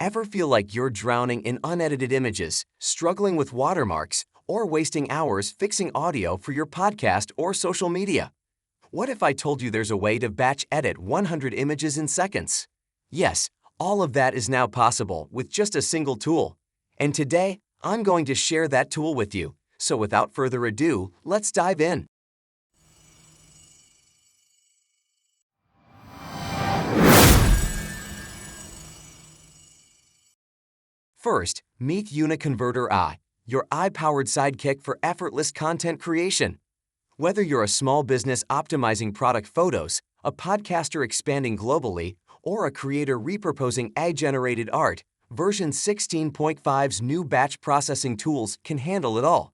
Ever feel like you're drowning in unedited images, struggling with watermarks, or wasting hours fixing audio for your podcast or social media? What if I told you there's a way to batch edit 100 images in seconds? Yes, all of that is now possible with just a single tool. And today, I'm going to share that tool with you. So without further ado, let's dive in. First, meet UniConverter AI, your AI-powered sidekick for effortless content creation. Whether you're a small business optimizing product photos, a podcaster expanding globally, or a creator repurposing AI-generated art, version 16.5's new batch processing tools can handle it all.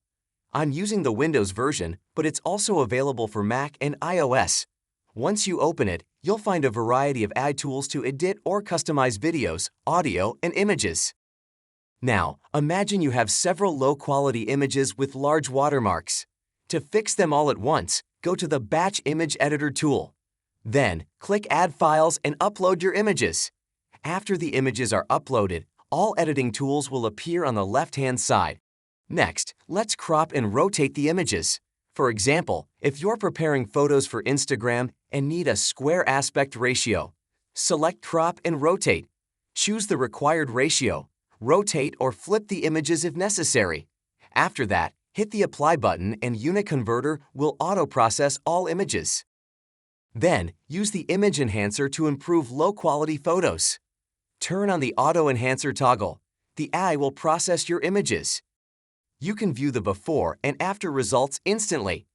I'm using the Windows version, but it's also available for Mac and iOS. Once you open it, you'll find a variety of AI tools to edit or customize videos, audio, and images. Now, imagine you have several low-quality images with large watermarks. To fix them all at once, go to the Batch Image Editor tool. Then, click Add Files and upload your images. After the images are uploaded, all editing tools will appear on the left-hand side. Next, let's crop and rotate the images. For example, if you're preparing photos for Instagram and need a square aspect ratio, select Crop and Rotate. Choose the required ratio. Rotate or flip the images if necessary. After that, hit the Apply button and UniConverter will auto-process all images. Then, use the Image Enhancer to improve low-quality photos. Turn on the Auto Enhancer toggle. The AI will process your images. You can view the before and after results instantly.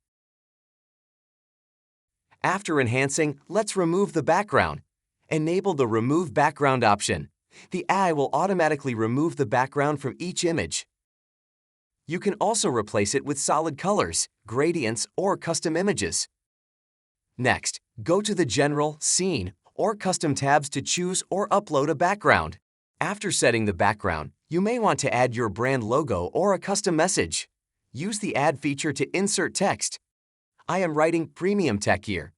After enhancing, let's remove the background. Enable the Remove Background option. The AI will automatically remove the background from each image. You can also replace it with solid colors, gradients, or custom images. Next, go to the General, Scene, or Custom tabs to choose or upload a background. After setting the background, you may want to add your brand logo or a custom message. Use the Add feature to insert text. I am writing Premium Tech here.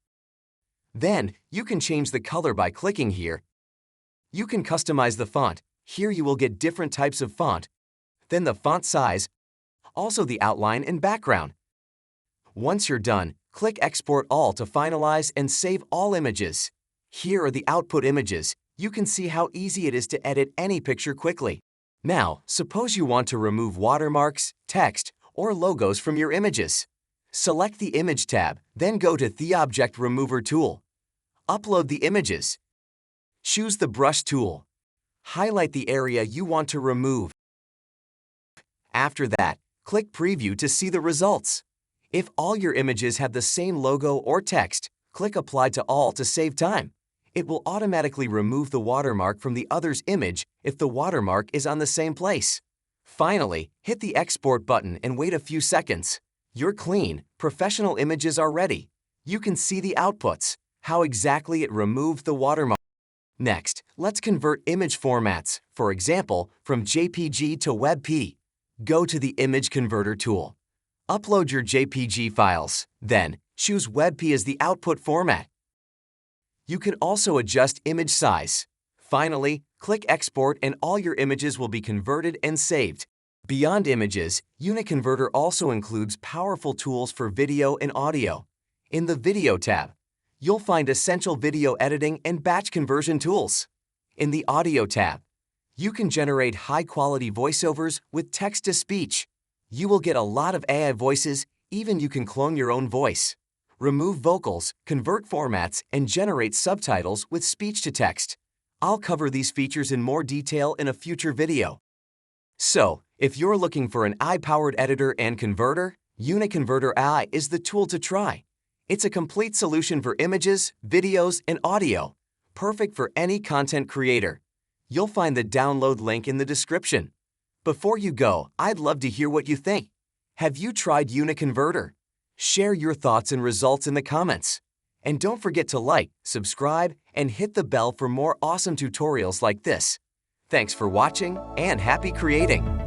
Then, you can change the color by clicking here. You can customize the font. Here you will get different types of font. Then the font size, also the outline and background. Once you're done, click Export All to finalize and save all images. Here are the output images. You can see how easy it is to edit any picture quickly. Now, suppose you want to remove watermarks, text, or logos from your images. Select the Image tab, then go to the Object Remover tool. Upload the images. Choose the Brush tool. Highlight the area you want to remove. After that, click Preview to see the results. If all your images have the same logo or text, click Apply to All to save time. It will automatically remove the watermark from the other's image if the watermark is on the same place. Finally, hit the Export button and wait a few seconds. Your clean, professional images are ready. You can see the outputs, how exactly it removed the watermark. Next, let's convert image formats, for example, from JPEG to WebP. Go to the Image Converter tool. Upload your JPEG files. Then, choose WebP as the output format. You can also adjust image size. Finally, click Export and all your images will be converted and saved. Beyond images, UniConverter also includes powerful tools for video and audio. In the Video tab, you'll find essential video editing and batch conversion tools. In the Audio tab, you can generate high-quality voiceovers with text-to-speech. You will get a lot of AI voices, even you can clone your own voice. Remove vocals, convert formats, and generate subtitles with speech-to-text. I'll cover these features in more detail in a future video. So, if you're looking for an AI-powered editor and converter, UniConverter AI is the tool to try. It's a complete solution for images, videos, and audio, perfect for any content creator. You'll find the download link in the description. Before you go, I'd love to hear what you think. Have you tried UniConverter? Share your thoughts and results in the comments. And don't forget to like, subscribe, and hit the bell for more awesome tutorials like this. Thanks for watching and happy creating!